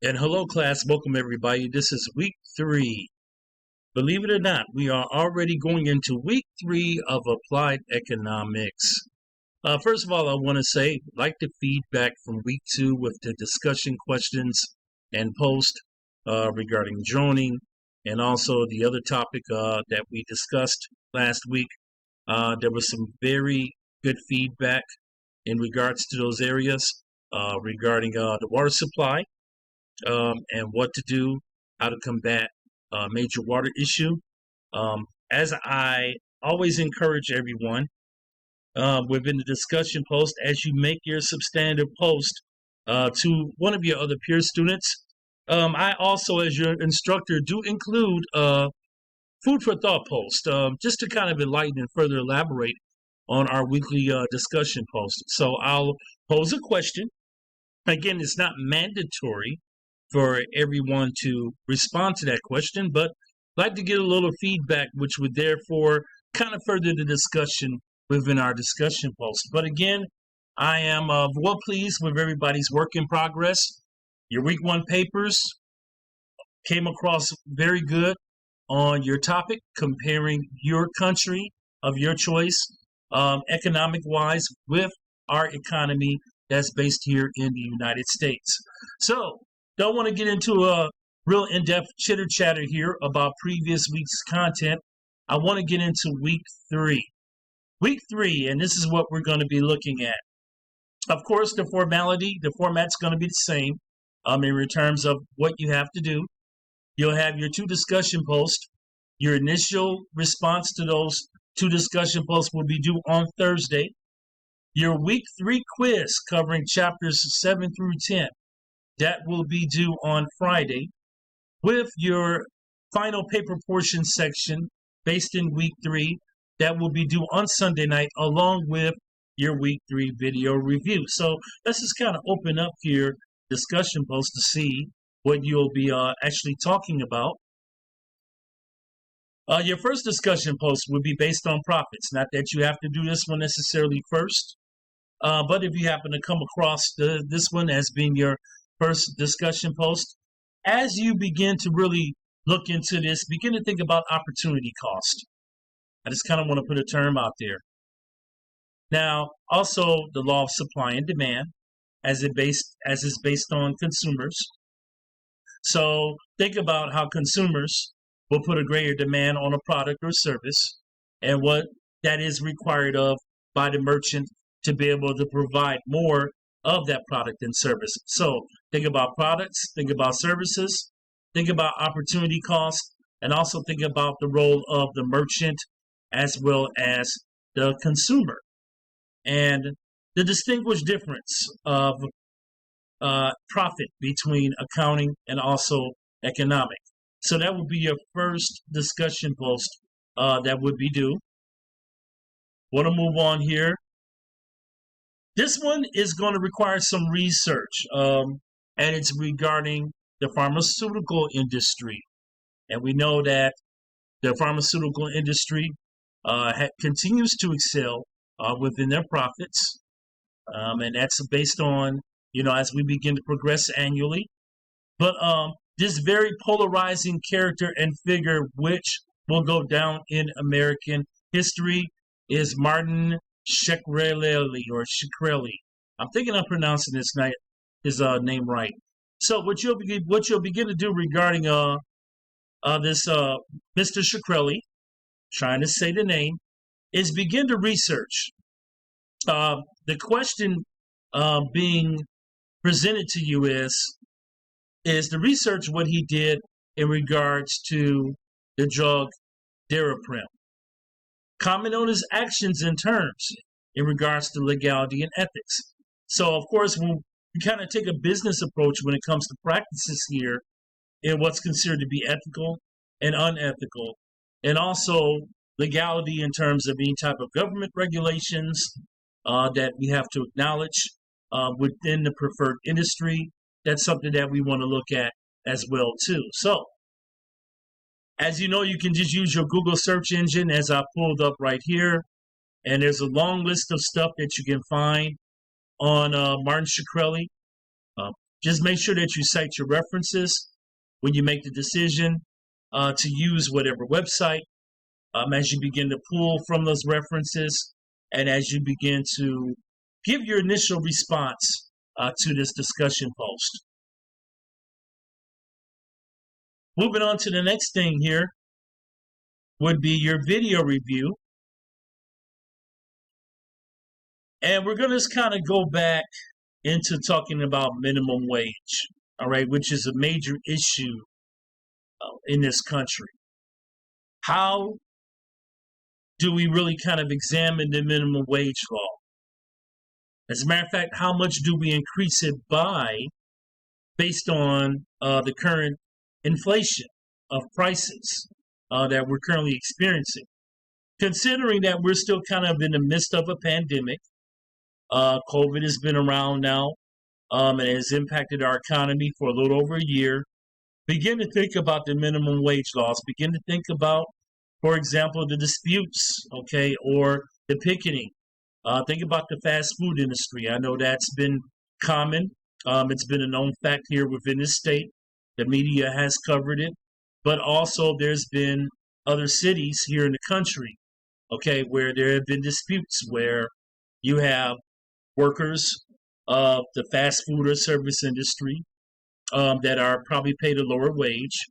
And hello, class. Welcome, everybody. This is week 3. Believe it or not, we are already going into week 3 of applied economics. First of all, I want to say, like the feedback from week 2 with the discussion questions and post regarding droning, and also the other topic that we discussed last week. There was some very good feedback in regards to those areas regarding the water supply. And what to do, how to combat a major water issue. As I always encourage everyone within the discussion post, as you make your substantive post to one of your other peer students, I also, as your instructor, do include food for thought post, just to kind of enlighten and further elaborate on our weekly discussion post. So I'll pose a question. Again, it's not mandatory for everyone to respond to that question, but I'd like to get a little feedback, which would therefore kind of further the discussion within our discussion post. But again, I am well pleased with everybody's work in progress. Your week 1 papers came across very good on your topic, comparing your country of your choice, economic-wise, with our economy that's based here in the United States. So, don't want to get into a real in-depth chitter-chatter here about previous week's content. I want to get into week 3. Week 3, and this is what we're going to be looking at. Of course, the format's going to be the same in terms of what you have to do. You'll have your 2 discussion posts. Your initial response to those 2 discussion posts will be due on Thursday. Your week 3 quiz covering chapters 7 through 10. That will be due on Friday, with your final paper portion section based in week 3. That will be due on Sunday night, along with your week 3 video review. So let's just kind of open up your discussion post to see what you'll be actually talking about. Your first discussion post will be based on profits. Not that you have to do this one necessarily first, but if you happen to come across this one as being your first discussion post, as you begin to really look into this, begin to think about opportunity cost. I just kind of want to put a term out there. Now, also the law of supply and demand, as is based on consumers. So think about how consumers will put a greater demand on a product or service, and what that is required of by the merchant to be able to provide more of that product and service. So think about products, think about services, think about opportunity cost, and also think about the role of the merchant as well as the consumer, and the distinguished difference of profit between accounting and also economic. So that would be your first discussion post that would be due. Want to move on here. This one is going to require some research, and it's regarding the pharmaceutical industry. And we know that the pharmaceutical industry continues to excel within their profits, and that's based on, as we begin to progress annually. But this very polarizing character and figure, which will go down in American history, is Martin Shkreli or Shkreli. I'm thinking I'm pronouncing his name right. So what you'll begin to do regarding this Mr. Shkreli, trying to say the name, is begin to research. The question being presented to you is to research what he did in regards to the drug Daraprim. Comment on his actions and terms in regards to legality and ethics. So, of course, we kind of take a business approach when it comes to practices here in what's considered to be ethical and unethical, and also legality in terms of any type of government regulations that we have to acknowledge within the preferred industry. That's something that we want to look at as well, too. So, as you know, you can just use your Google search engine, as I pulled up right here. And there's a long list of stuff that you can find on Martin Shkreli. Just make sure that you cite your references when you make the decision to use whatever website. As you begin to pull from those references and as you begin to give your initial response to this discussion post. Moving on to the next thing here would be your video review. And we're going to kind of go back into talking about minimum wage, all right, which is a major issue in this country. How do we really kind of examine the minimum wage law? As a matter of fact, how much do we increase it by based on the current inflation of prices that we're currently experiencing? Considering that we're still kind of in the midst of a pandemic, COVID has been around now and has impacted our economy for a little over a year. Begin to think about the minimum wage laws. Begin to think about, for example, the disputes, okay, or the picketing. Think about the fast food industry. I know that's been common. It's been a known fact here within this state. The media has covered it. But also there's been other cities here in the country, okay, where there have been disputes where you have workers of the fast food or service industry that are probably paid a lower wage.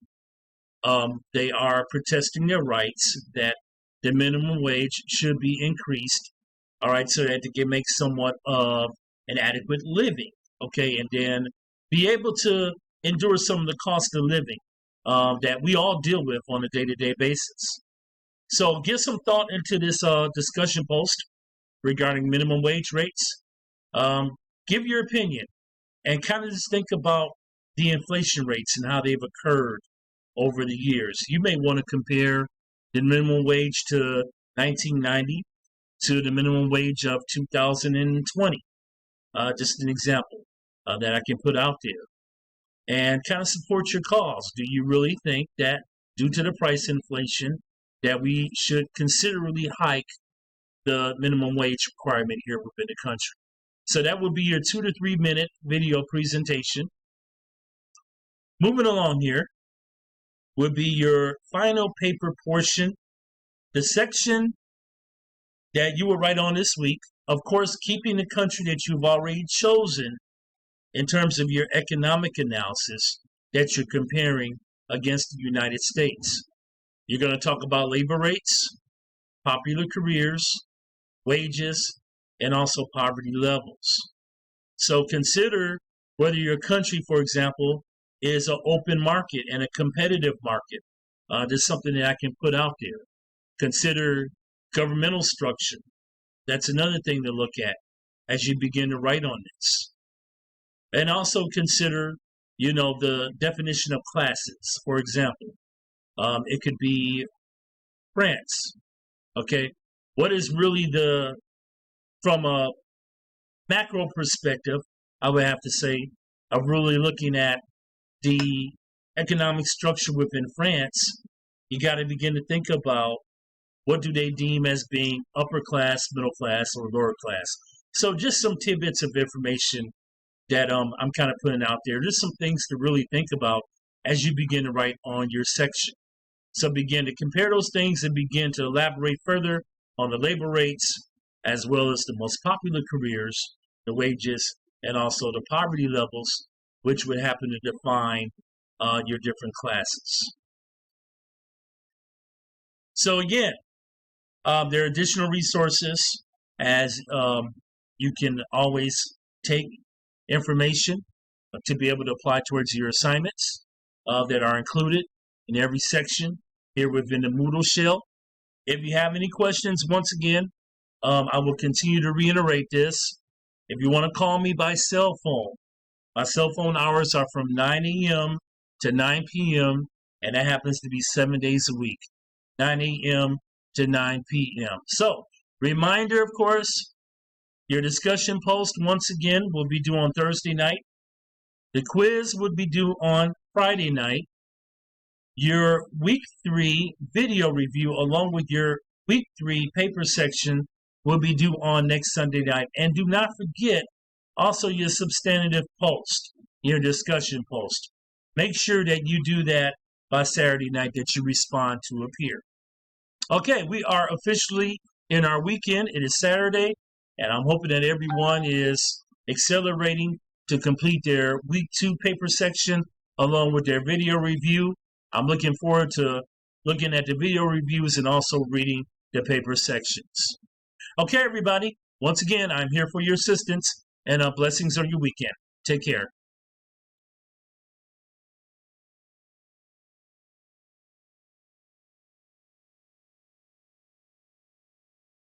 They are protesting their rights that the minimum wage should be increased, all right, so that they can make somewhat of an adequate living, okay, and then be able to endure some of the cost of living that we all deal with on a day-to-day basis. So give some thought into this discussion post regarding minimum wage rates. Give your opinion and kind of just think about the inflation rates and how they've occurred over the years. You may want to compare the minimum wage to 1990 to the minimum wage of 2020. Just an example that I can put out there. And kind of support your cause. Do you really think that due to the price inflation that we should considerably hike the minimum wage requirement here within the country? So that would be your 2 to 3 minute video presentation. Moving along here would be your final paper portion, the section that you will write on this week. Of course, keeping the country that you've already chosen in terms of your economic analysis that you're comparing against the United States. You're going to talk about labor rates, popular careers, wages, and also poverty levels. So consider whether your country, for example, is an open market and a competitive market. This is something that I can put out there. Consider governmental structure. That's another thing to look at as you begin to write on this. And also consider, the definition of classes. For example, it could be France. Okay, what is really from a macro perspective, I would have to say, of really looking at the economic structure within France, you got to begin to think about what do they deem as being upper class, middle class, or lower class. So just some tidbits of information that I'm kind of putting out there. Just some things to really think about as you begin to write on your section. So begin to compare those things and begin to elaborate further on the labor rates, as well as the most popular careers, the wages, and also the poverty levels, which would happen to define your different classes. So again, there are additional resources as you can always take information to be able to apply towards your assignments that are included in every section here within the Moodle shell. If you have any questions, once again, I will continue to reiterate this. If you want to call me by cell phone, my cell phone hours are from 9 a.m. to 9 p.m., and that happens to be 7 days a week, 9 a.m. to 9 p.m. So, reminder, of course, your discussion post, once again, will be due on Thursday night. The quiz would be due on Friday night. Your Week 3 video review, along with your Week 3 paper section, will be due on next Sunday night. And do not forget, also, your substantive post. your discussion post. Make sure that you do that by Saturday night, that you respond to appear. Okay, we are officially in our weekend. It is Saturday, and I'm hoping that everyone is accelerating to complete their week 2 paper section along with their video review. I'm looking forward to looking at the video reviews and also reading the paper sections. Okay, everybody. Once again, I'm here for your assistance, and blessings on your weekend. Take care.